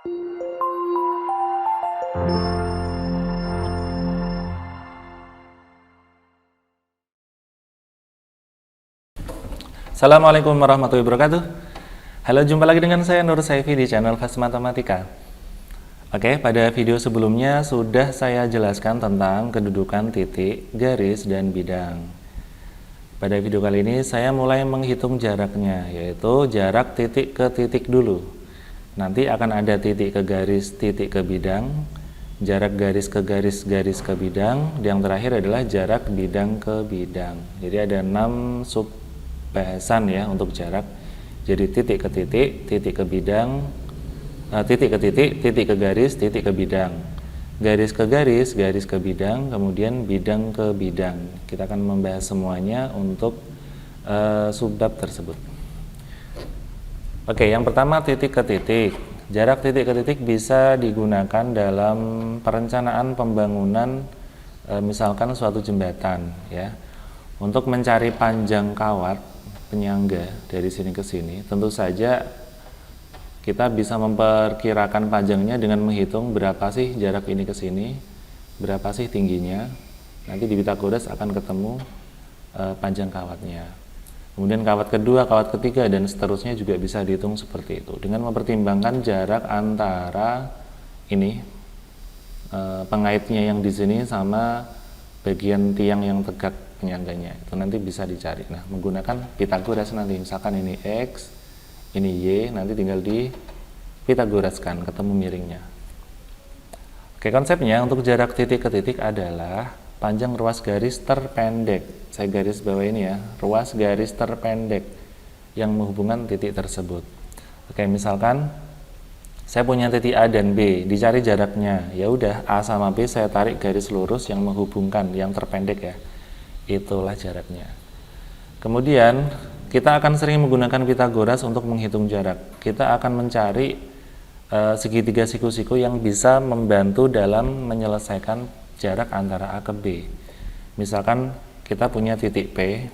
Assalamualaikum warahmatullahi wabarakatuh. Halo, jumpa lagi dengan saya Nur Saifi di channel Fast Matematika. Oke, pada video sebelumnya sudah saya jelaskan tentang kedudukan titik, garis, dan bidang. Pada video kali ini saya mulai menghitung jaraknya, yaitu jarak titik ke titik dulu. Nanti akan ada titik ke garis, titik ke bidang, jarak garis ke garis, garis ke bidang, yang terakhir adalah jarak bidang ke bidang. Jadi ada 6 sub bahasan ya untuk jarak. Jadi titik ke titik, titik ke bidang, titik ke titik, titik ke garis, titik ke bidang, garis ke garis, garis ke bidang, kemudian bidang ke bidang. Kita akan membahas semuanya untuk subbab tersebut. Oke, yang pertama titik ke titik. Jarak titik ke titik bisa digunakan dalam perencanaan pembangunan misalkan suatu jembatan ya. Untuk mencari panjang kawat penyangga dari sini ke sini, tentu saja kita bisa memperkirakan panjangnya dengan menghitung berapa sih jarak ini ke sini, berapa sih tingginya. Nanti di Pitagoras akan ketemu panjang kawatnya. Kemudian kawat kedua, kawat ketiga, dan seterusnya juga bisa dihitung seperti itu dengan mempertimbangkan jarak antara ini pengaitnya yang di sini sama bagian tiang yang tegak penyangganya. Itu nanti bisa dicari. Nah, menggunakan Pitagoras nanti, misalkan ini X, ini Y, nanti tinggal di Pitagoraskan, ketemu miringnya. Oke, konsepnya untuk jarak titik ke titik adalah panjang ruas garis terpendek. Saya garis bawah ini ya, ruas garis terpendek yang menghubungkan titik tersebut. Oke, misalkan saya punya titik A dan B, dicari jaraknya. Ya udah, A sama B saya tarik garis lurus yang menghubungkan, yang terpendek ya. Itulah jaraknya. Kemudian kita akan sering menggunakan Pitagoras untuk menghitung jarak. Kita akan mencari segitiga siku-siku yang bisa membantu dalam menyelesaikan jarak antara A ke B. Misalkan kita punya titik P,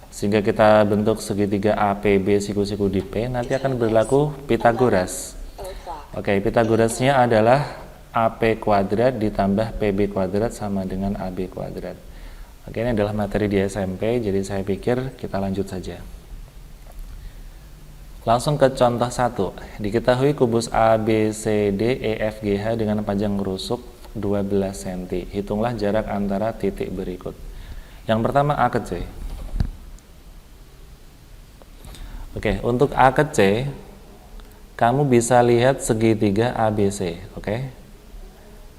sehingga kita bentuk segitiga APB siku-siku di P, nanti akan berlaku Pitagoras. Oke, Pitagorasnya adalah AP kuadrat ditambah PB kuadrat sama dengan AB kuadrat. Oke, ini adalah materi di SMP, jadi saya pikir kita lanjut saja. Langsung ke contoh 1. Diketahui kubus ABCDEFGH dengan panjang rusuk 12 cm. Hitunglah jarak antara titik berikut. Yang pertama A ke C. Oke, untuk A ke C, kamu bisa lihat segitiga ABC. Oke,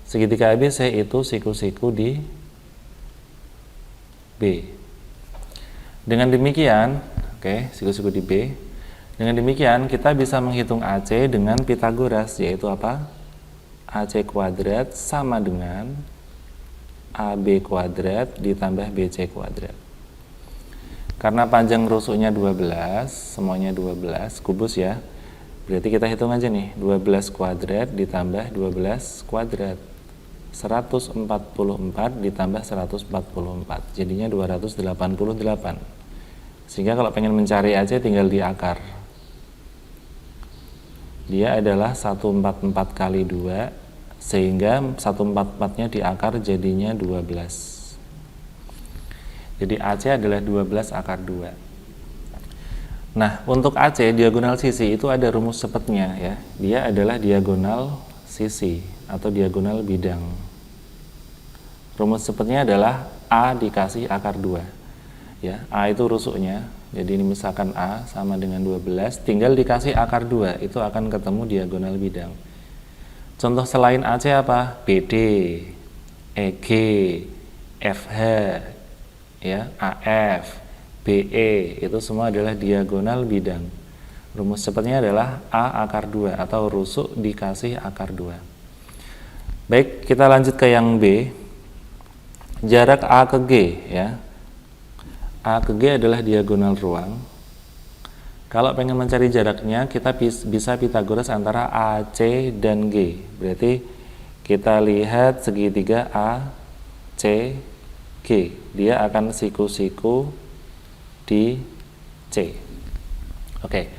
segitiga ABC itu siku-siku di B. Dengan demikian, oke, siku-siku di B. Dengan demikian kita bisa menghitung AC dengan Pitagoras, yaitu apa? AC kuadrat sama dengan AB kuadrat ditambah BC kuadrat. Karena panjang rusuknya 12, semuanya 12 kubus ya. Berarti kita hitung aja nih, 12 kuadrat ditambah 12 kuadrat. 144 ditambah 144, jadinya 288. Sehingga kalau pengen mencari AC tinggal di akar. Dia adalah 144 kali 2, sehingga 144-nya di akar jadinya 12. Jadi AC adalah 12 akar 2. Nah, untuk AC diagonal sisi itu ada rumus cepatnya ya. Dia adalah diagonal sisi atau diagonal bidang. Rumus cepatnya adalah A dikasih akar 2 ya. A itu rusuknya, jadi ini misalkan A sama dengan 12, tinggal dikasih akar 2, itu akan ketemu diagonal bidang. Contoh selain AC apa? BD, EG, FH ya, AF, BE, itu semua adalah diagonal bidang. Rumus cepatnya adalah A akar 2 atau rusuk dikasih akar 2. Baik, kita lanjut ke yang B. Jarak A ke G ya. A ke G adalah diagonal ruang. Kalau pengen mencari jaraknya, kita bisa Pitagoras antara AC dan G. Berarti kita lihat segitiga AC G. Dia akan siku-siku di C. Oke.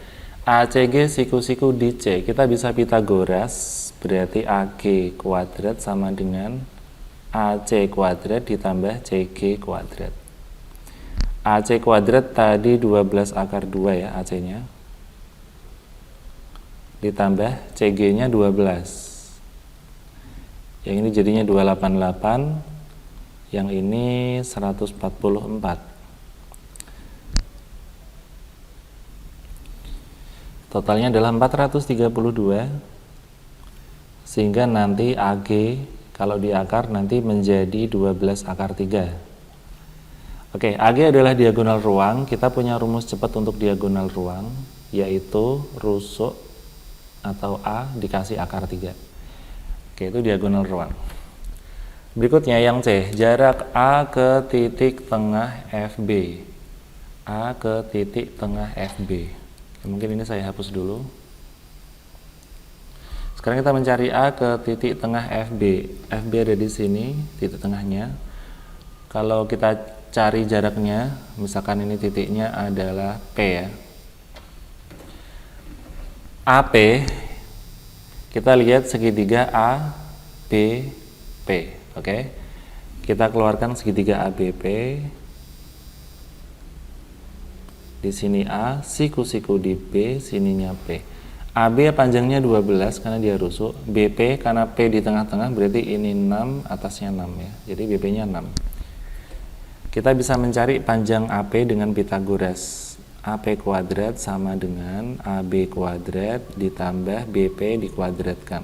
ACG siku-siku di C, kita bisa Pitagoras, berarti AG kuadrat sama dengan AC kuadrat ditambah CG kuadrat. AC kuadrat tadi 12 akar 2 ya AC-nya, ditambah CG-nya 12. Yang ini jadinya 288, yang ini 144. Totalnya adalah 432, sehingga nanti AG kalau di akar nanti menjadi 12 akar 3. Oke, AG adalah diagonal ruang. Kita punya rumus cepat untuk diagonal ruang, yaitu rusuk atau A dikasih akar 3. Oke, itu diagonal ruang. Berikutnya yang C, jarak A ke titik tengah FB. A ke titik tengah FB. Mungkin ini saya hapus dulu. Sekarang kita mencari A ke titik tengah FB. FB ada di sini, titik tengahnya. Kalau kita cari jaraknya, misalkan ini titiknya adalah P ya. AP, kita lihat segitiga A, B, P. Oke. Kita keluarkan segitiga ABP. Di sini A, siku-siku di B, sininya P. AB panjangnya 12 karena dia rusuk. BP karena P di tengah-tengah berarti ini 6, atasnya 6 ya. Jadi BP-nya 6. Kita bisa mencari panjang AP dengan Pitagoras. AP kuadrat sama dengan AB kuadrat ditambah BP dikuadratkan.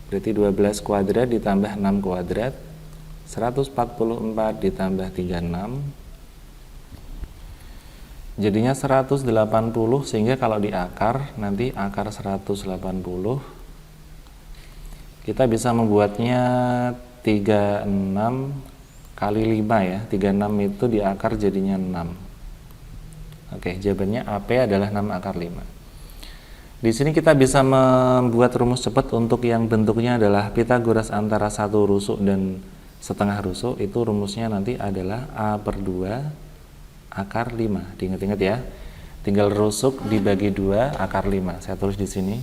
Berarti 12 kuadrat ditambah 6 kuadrat, 144 ditambah 36. Jadinya 180, sehingga kalau di akar, nanti akar 180, kita bisa membuatnya 36 kali 5 ya. 36 itu di akar jadinya 6. Oke, jawabannya AP adalah 6 akar 5. Di sini kita bisa membuat rumus cepat untuk yang bentuknya adalah Pitagoras antara satu rusuk dan setengah rusuk. Itu rumusnya nanti adalah A/2 akar 5. Diingat-ingat ya. Tinggal rusuk dibagi 2 akar 5. Saya tulis di sini.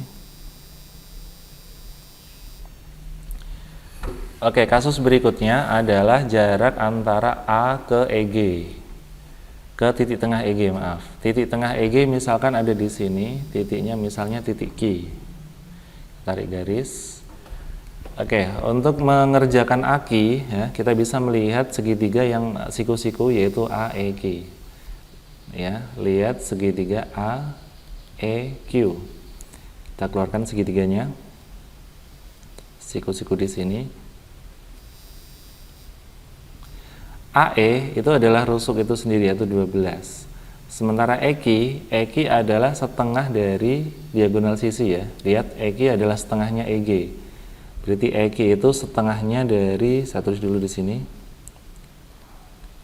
Oke, kasus berikutnya adalah jarak antara A ke EG. Ke titik tengah EG, maaf. Titik tengah EG misalkan ada di sini, titiknya misalnya titik Q. Tarik garis. Oke, untuk mengerjakan AQ ya, kita bisa melihat segitiga yang siku-siku yaitu AEQ. Ya, lihat segitiga AEQ. Kita keluarkan segitiganya. Siku-siku di sini. AE itu adalah rusuk itu sendiri yaitu 12. Sementara EQ adalah setengah dari diagonal sisi ya. Lihat EQ adalah setengahnya EG. Berarti EQ itu setengahnya dari, saya tulis dulu di sini.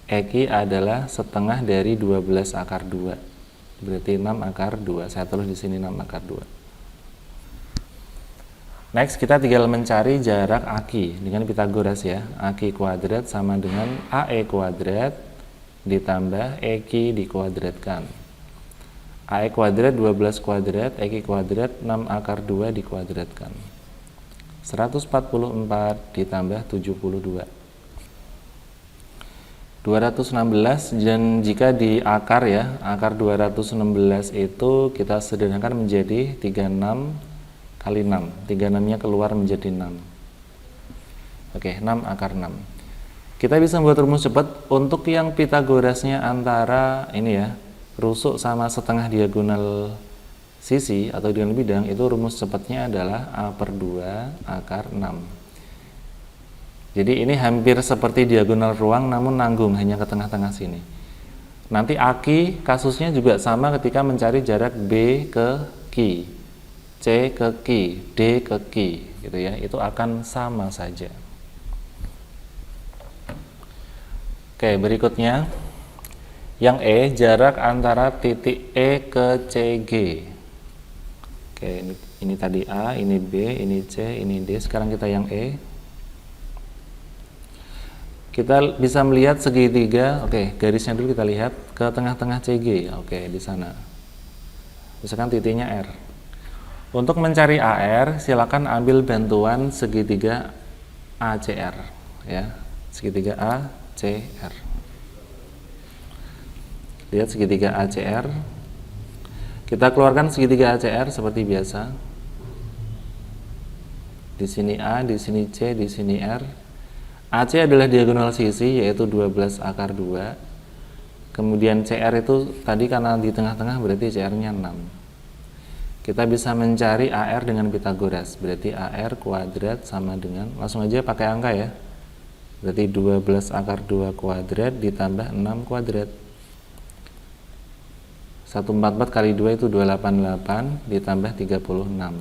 EQ adalah setengah dari 12 akar 2. Berarti 6 akar 2. Saya tulis di sini 6 akar 2. Next, kita tinggal mencari jarak AQ dengan Pitagoras ya. AQ kuadrat sama dengan AE kuadrat ditambah EQ dikuadratkan. AE kuadrat 12 kuadrat, EQ kuadrat 6 akar 2 dikuadratkan. 144 ditambah 72. 216, dan jika di akar ya, akar 216 itu kita sederhanakan menjadi 36 kali 6. 36-nya keluar menjadi 6. Oke, 6 akar 6. Kita bisa membuat rumus cepat untuk yang Pitagorasnya antara ini ya, rusuk sama setengah diagonal sisi atau diagonal bidang, itu rumus cepatnya adalah A/2 akar 6. Jadi ini hampir seperti diagonal ruang namun nanggung hanya ke tengah-tengah sini. Nanti AQ kasusnya juga sama ketika mencari jarak B ke Q, C ke Q, D ke Q gitu ya. Itu akan sama saja. Oke, berikutnya yang E, jarak antara titik E ke CG. Oke, ini tadi A, ini B, ini C, ini D. Sekarang kita yang E. Kita bisa melihat segitiga. Oke, garisnya dulu kita lihat ke tengah-tengah CG. Oke, di sana. Misalkan titiknya R. Untuk mencari AR, silakan ambil bantuan segitiga ACR, ya, segitiga ACR. Lihat segitiga ACR. Kita keluarkan segitiga ACR seperti biasa. Di sini A, di sini C, di sini R. AC adalah diagonal sisi, yaitu 12 akar 2. Kemudian CR itu tadi karena di tengah-tengah berarti CR-nya 6. Kita bisa mencari AR dengan Pitagoras, berarti AR kuadrat sama dengan, langsung aja pakai angka ya, berarti 12 akar 2 kuadrat ditambah 6 kuadrat. 144 kali 2 itu 288 ditambah 36.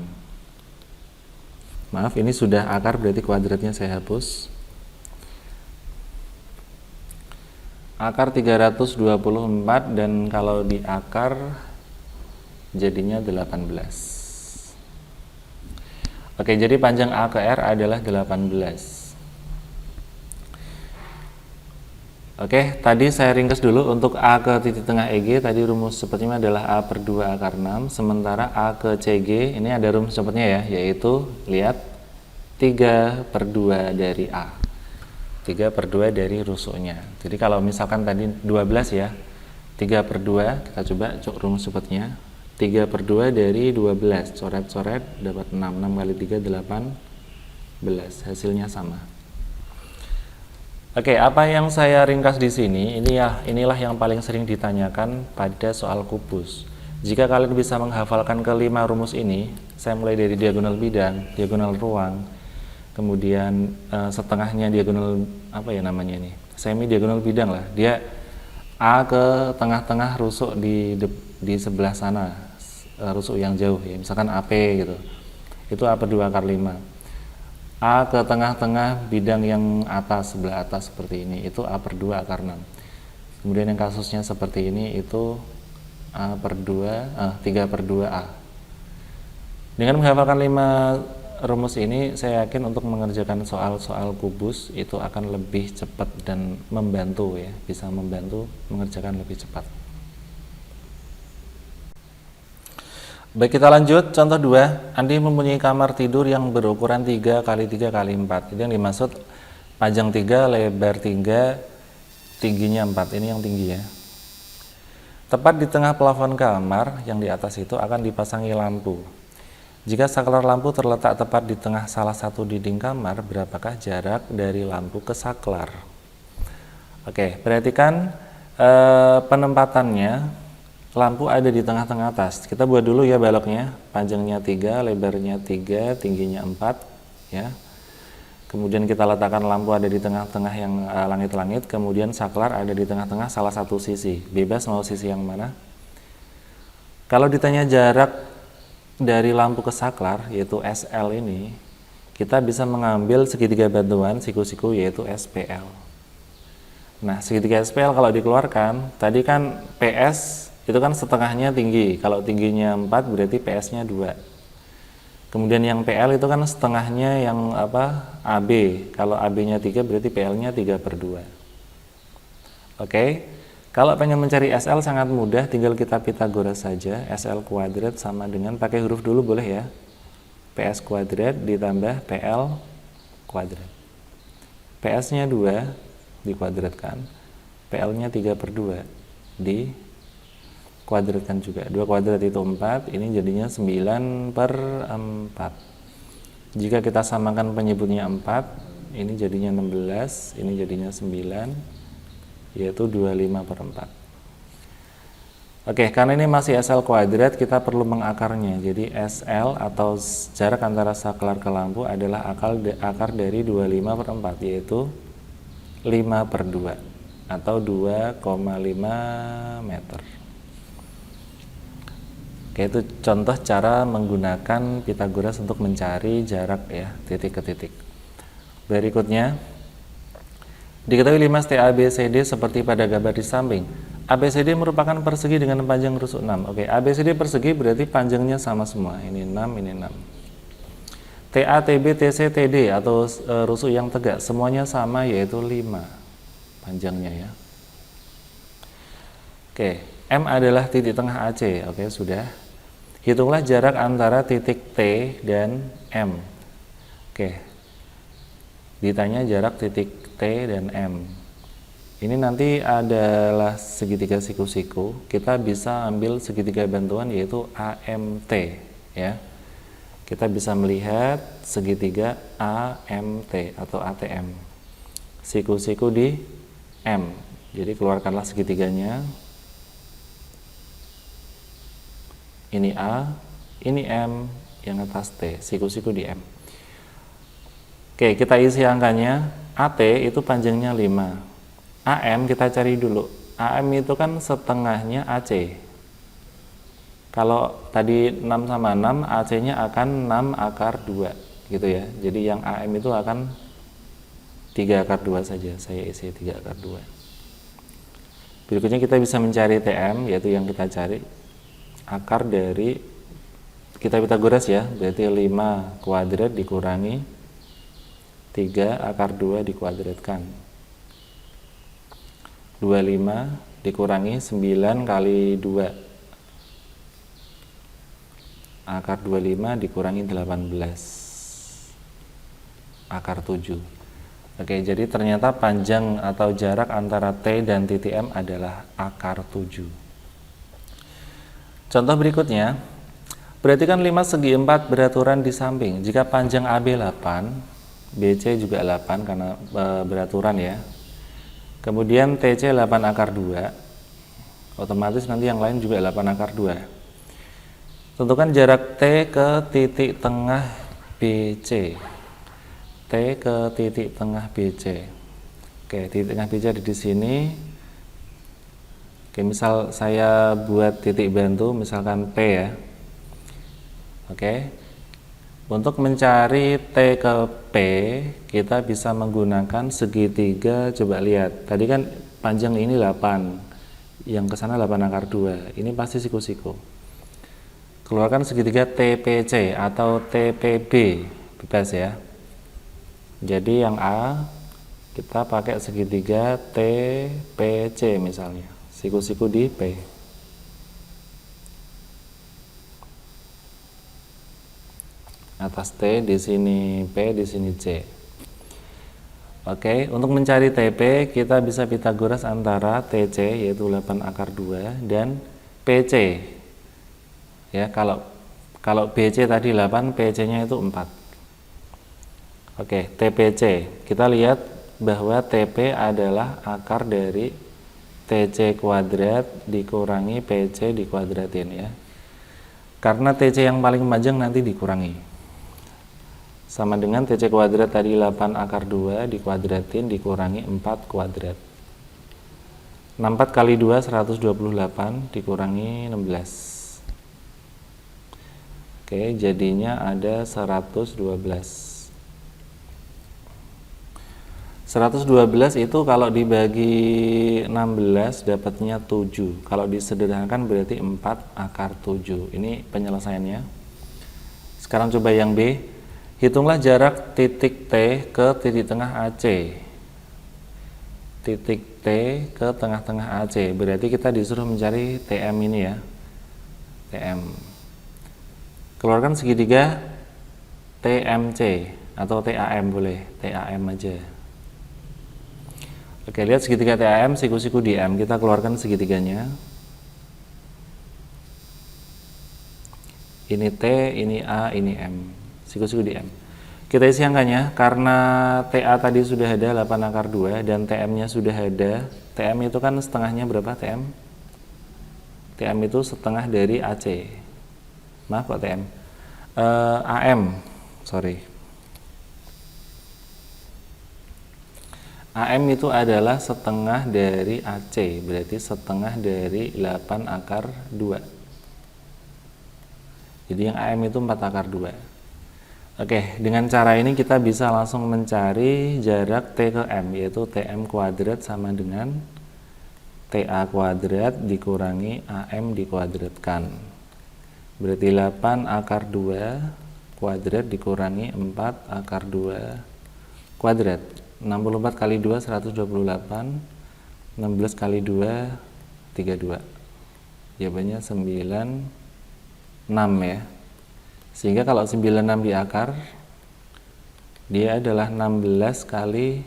Maaf, ini sudah akar, berarti kuadratnya saya hapus. Akar 324, dan kalau di akar jadinya 18. Oke, jadi panjang A ke R adalah 18. Oke, tadi saya ringkas dulu untuk A ke titik tengah EG, tadi rumus cepatnya adalah A per 2 akar 6, sementara A ke CG, ini ada rumus cepatnya ya, yaitu, lihat, 3 per 2 dari A. 3 per 2 dari rusuknya. Jadi kalau misalkan tadi 12 ya, 3 per 2, kita coba rumus cepatnya. 3 per 2 dari 12, coret-coret dapat 6, 6 kali 3 18, hasilnya sama. Oke, apa yang saya ringkas di sini, inilah yang paling sering ditanyakan pada soal kubus. Jika kalian bisa menghafalkan kelima rumus ini, saya mulai dari diagonal bidang, diagonal ruang, kemudian setengahnya diagonal, apa ya namanya ini, semi diagonal bidang lah, dia A ke tengah-tengah rusuk di sebelah sana, rusuk yang jauh ya, misalkan AP gitu, itu A per 2 akar 5. A ke tengah-tengah bidang yang atas, sebelah atas seperti ini, itu A per 2 akar 6. Kemudian yang kasusnya seperti ini, itu A per 2, 3 per 2A. Dengan menghafalkan 5 rumus ini, saya yakin untuk mengerjakan soal-soal kubus itu akan lebih cepat dan membantu ya, bisa membantu mengerjakan lebih cepat. Baik, kita lanjut. Contoh 2, Andi mempunyai kamar tidur yang berukuran 3 kali 3 kali 4. Itu yang dimaksud panjang 3, lebar 3, tingginya 4. Ini yang tinggi ya. Tepat di tengah plafon kamar yang di atas itu akan dipasangi lampu. Jika saklar lampu terletak tepat di tengah salah satu dinding kamar, berapakah jarak dari lampu ke saklar? Oke, perhatikan penempatannya. Lampu ada di tengah-tengah atas. Kita buat dulu ya baloknya. Panjangnya 3, lebarnya 3, tingginya 4 ya. Kemudian kita letakkan lampu ada di tengah-tengah yang langit-langit, kemudian saklar ada di tengah-tengah salah satu sisi. Bebas mau sisi yang mana. Kalau ditanya jarak dari lampu ke saklar, yaitu SL ini, kita bisa mengambil segitiga bantuan siku-siku, yaitu SPL. Nah, segitiga SPL kalau dikeluarkan, tadi kan PS itu kan setengahnya tinggi, kalau tingginya 4 berarti PS-nya 2. Kemudian yang PL itu kan setengahnya yang AB, kalau AB-nya 3 berarti PL-nya 3 per 2. Oke, kalau pengen mencari SL sangat mudah, tinggal kita Pitagoras saja. SL kuadrat sama dengan, pakai huruf dulu boleh ya, PS kuadrat ditambah PL kuadrat. PS-nya 2 dikuadratkan, PL-nya 3 per 2 dikuadratkan juga. 2 kuadrat itu 4, ini jadinya 9 per 4. Jika kita samakan penyebutnya 4, ini jadinya 16, ini jadinya 9, yaitu 25 per 4. Oke, karena ini masih SL kuadrat, kita perlu mengakarnya. Jadi SL atau jarak antara saklar ke lampu adalah akar dari 25 per 4, yaitu 5 per 2 atau 2,5 meter. Oke, itu contoh cara menggunakan Pitagoras untuk mencari jarak ya, titik ke titik. Berikutnya, diketahui 5 ABCD seperti pada gambar di samping. ABCD merupakan persegi dengan panjang rusuk 6. Oke, ABCD persegi berarti panjangnya sama semua. Ini 6, ini 6. TA, TB, TC, TD atau rusuk yang tegak semuanya sama, yaitu 5 panjangnya ya. Oke, M adalah titik tengah AC. Oke, sudah. Hitunglah jarak antara titik T dan M. Oke. Ditanya jarak titik T dan M. Ini nanti adalah segitiga siku-siku. Kita bisa ambil segitiga bantuan yaitu AMT ya. Kita bisa melihat segitiga AMT atau ATM. Siku-siku di M. Jadi keluarkanlah segitiganya. Ini A, ini M, yang atas T, siku-siku di M. Oke, kita isi angkanya. AT itu panjangnya 5. AM kita cari dulu. AM itu kan setengahnya AC. Kalau tadi 6 sama 6, AC-nya akan 6 akar 2 gitu ya. Jadi yang AM itu akan 3 akar 2 saja. Saya isi 3 akar 2. Berikutnya kita bisa mencari TM, yaitu yang kita cari akar dari, kita Pitagoras ya, berarti 5 kuadrat dikurangi 3 akar 2 dikuadratkan. 25 dikurangi 9 kali 2 akar 25 dikurangi 18 akar 7. Oke, jadi ternyata panjang atau jarak antara T dan titik M adalah akar 7. Contoh berikutnya, perhatikan 5 segi 4 beraturan di samping. Jika panjang AB 8, BC juga 8 karena beraturan ya. Kemudian TC 8 akar 2, otomatis nanti yang lain juga 8 akar 2. Tentukan jarak T ke titik tengah BC. T ke titik tengah BC. Oke, titik tengah BC ada di sini. Oke, misal saya buat titik bantu, misalkan P ya. Oke. Untuk mencari T ke P, kita bisa menggunakan segitiga. Coba lihat, tadi kan panjang ini 8, yang ke sana 8 akar 2. Ini pasti siku-siku. Keluarkan segitiga TPC atau TPB, bebas ya. Jadi yang A, kita pakai segitiga TPC misalnya, siku-siku di P. Atas T, di sini P, di sini C. Oke, untuk mencari TP kita bisa Pitagoras antara TC yaitu 8 akar 2 dan PC. Ya, kalau BC tadi 8, PC-nya itu 4. Oke, TPC. Kita lihat bahwa TP adalah akar dari TC kuadrat dikurangi PC dikuadratin ya. Karena TC yang paling panjang nanti dikurangi. Sama dengan TC kuadrat tadi 8 akar 2 dikuadratin dikurangi 4 kuadrat. 64 kali 2 128 dikurangi 16. Oke, jadinya ada 112. 112 itu kalau dibagi 16 dapatnya 7. Kalau disederhanakan berarti 4 akar 7. Ini penyelesaiannya. Sekarang coba yang B. Hitunglah jarak titik T ke titik tengah AC. Titik T ke tengah-tengah AC. Berarti kita disuruh mencari TM ini ya. TM. Keluarkan segitiga TMC atau TAM boleh. TAM aja. Oke, lihat segitiga TAM, siku-siku di M. Kita keluarkan segitiganya. Ini T, ini A, ini M. Siku-siku di M. Kita isi angkanya, karena TA tadi sudah ada 8 akar 2 dan TM-nya sudah ada. TM itu kan setengahnya berapa TM? TM itu setengah dari AC. Maaf kok TM. AM, sorry. AM itu adalah setengah dari AC, berarti setengah dari 8 akar 2. Jadi yang AM itu 4 akar 2. Oke, dengan cara ini kita bisa langsung mencari jarak T ke M, yaitu TM kuadrat sama dengan TA kuadrat dikurangi AM dikuadratkan. Berarti 8 akar 2 kuadrat dikurangi 4 akar 2 kuadrat. 64 kali 2 128, 16 kali 2 32. Jawabannya 9 ya. Sehingga kalau 96 di akar, dia adalah 16 kali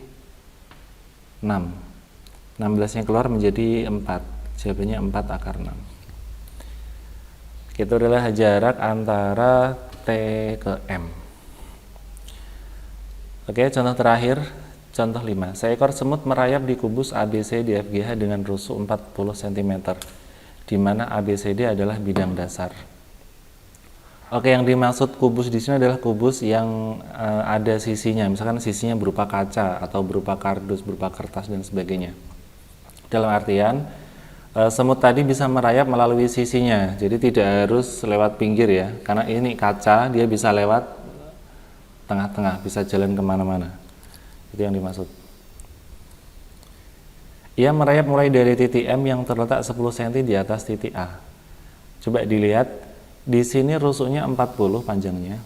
6. 16-nya keluar menjadi 4. Jawabannya 4 akar 6. Itu adalah jarak antara T ke M. Oke, contoh terakhir, contoh 5. Seekor semut merayap di kubus ABC di FGH dengan rusuk 40 cm, di mana ABCD adalah bidang dasar. Oke, yang dimaksud kubus di sini adalah kubus yang ada sisinya, misalkan sisinya berupa kaca atau berupa kardus, berupa kertas dan sebagainya. Dalam artian semut tadi bisa merayap melalui sisinya, jadi tidak harus lewat pinggir ya, karena ini kaca, dia bisa lewat tengah-tengah, bisa jalan kemana-mana. Itu yang dimaksud. Ia merayap mulai dari titik M yang terletak 10 cm di atas titik A. Coba dilihat, di sini rusuknya 40 panjangnya.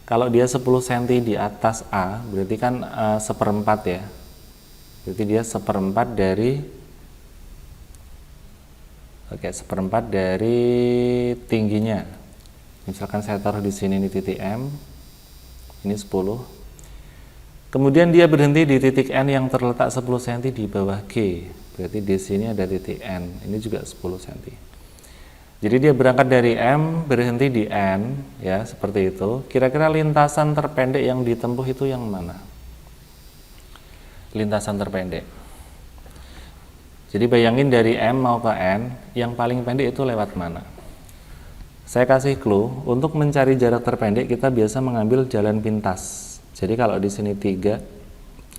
Kalau dia 10 cm di atas A, berarti kan seperempat ya. Berarti dia seperempat dari seperempat dari tingginya. Misalkan saya taruh di sini di titik M, ini 10. Kemudian dia berhenti di titik N yang terletak 10 cm di bawah G. Berarti di sini ada titik N, ini juga 10 cm. Jadi dia berangkat dari M, berhenti di N, ya seperti itu. Kira-kira lintasan terpendek yang ditempuh itu yang mana? Lintasan terpendek. Jadi bayangin dari M mau ke N, yang paling pendek itu lewat mana? Saya kasih clue, untuk mencari jarak terpendek kita biasa mengambil jalan pintas. Jadi kalau di sini 3,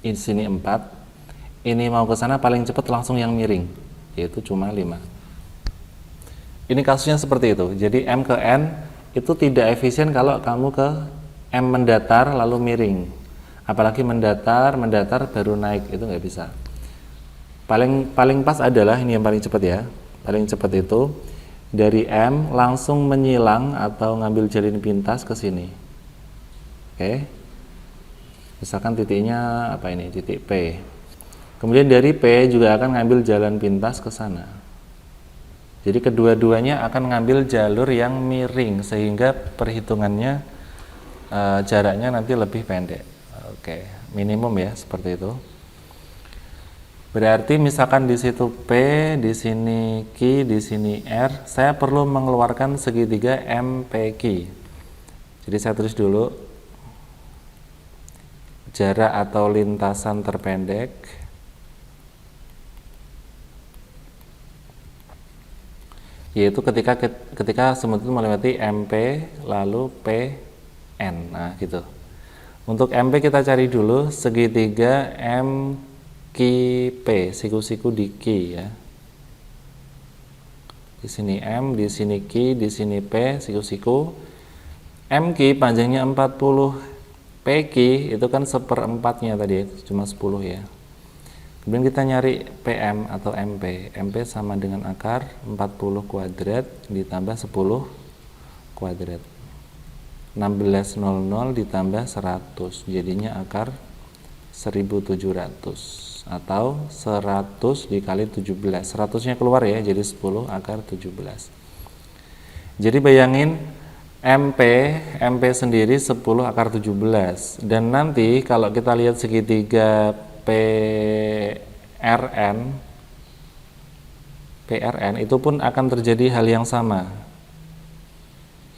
di sini 4, ini mau ke sana paling cepat langsung yang miring, yaitu cuma 5. Ini kasusnya seperti itu. Jadi M ke N itu tidak efisien kalau kamu ke M mendatar lalu miring. Apalagi mendatar baru naik, itu nggak bisa. Paling pas adalah ini yang paling cepat ya. Paling cepat itu dari M langsung menyilang atau ngambil jalin pintas ke sini. Oke. Misalkan titiknya apa ini? Titik P. Kemudian dari P juga akan ngambil jalan pintas ke sana. Jadi kedua-duanya akan ngambil jalur yang miring sehingga perhitungannya jaraknya nanti lebih pendek. Oke, minimum ya seperti itu. Berarti misalkan di situ P, di sini Q, di sini R, saya perlu mengeluarkan segitiga MPQ. Jadi saya tulis dulu jarak atau lintasan terpendek yaitu ketika semut itu melewati MP lalu PN. Nah, gitu. Untuk MP kita cari dulu segitiga MQP, siku-siku di Q ya. Di sini M, di sini Q, di sini P, siku-siku. MQ panjangnya 40, PQ itu kan seperempatnya tadi, cuma 10 ya. Kemudian kita nyari PM atau MP. MP sama dengan akar 40 kuadrat ditambah 10 kuadrat. 1600 ditambah 100, jadinya akar 1700 atau 100 dikali 17. 100-nya keluar ya, jadi 10 akar 17. Jadi bayangin MP sendiri 10 akar 17. Dan nanti kalau kita lihat segitiga PRN itu pun akan terjadi hal yang sama.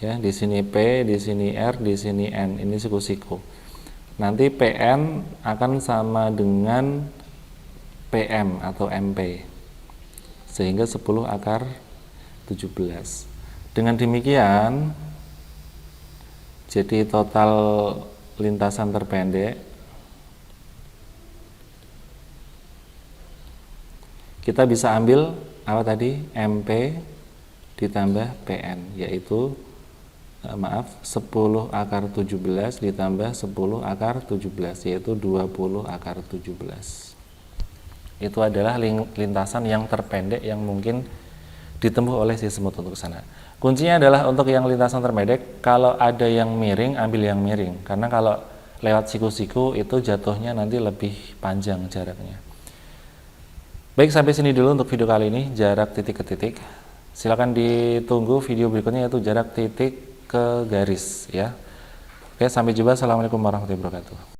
Ya, di sini P, di sini R, di sini N, ini siku-siku. Nanti PN akan sama dengan PM atau MP. Sehingga 10 akar 17. Dengan demikian, jadi total lintasan terpendek kita bisa ambil apa tadi? MP ditambah PN, yaitu 10 akar 17 ditambah 10 akar 17, yaitu 20 akar 17. Itu adalah lintasan yang terpendek yang mungkin ditempuh oleh si semut untuk sana. Kuncinya adalah untuk yang lintasan terpendek, kalau ada yang miring, ambil yang miring. Karena kalau lewat siku-siku itu jatuhnya nanti lebih panjang jaraknya. Baik, sampai sini dulu untuk video kali ini, jarak titik ke titik. Silakan ditunggu video berikutnya, yaitu jarak titik ke garis ya. Oke, sampai jumpa. Assalamualaikum warahmatullahi wabarakatuh.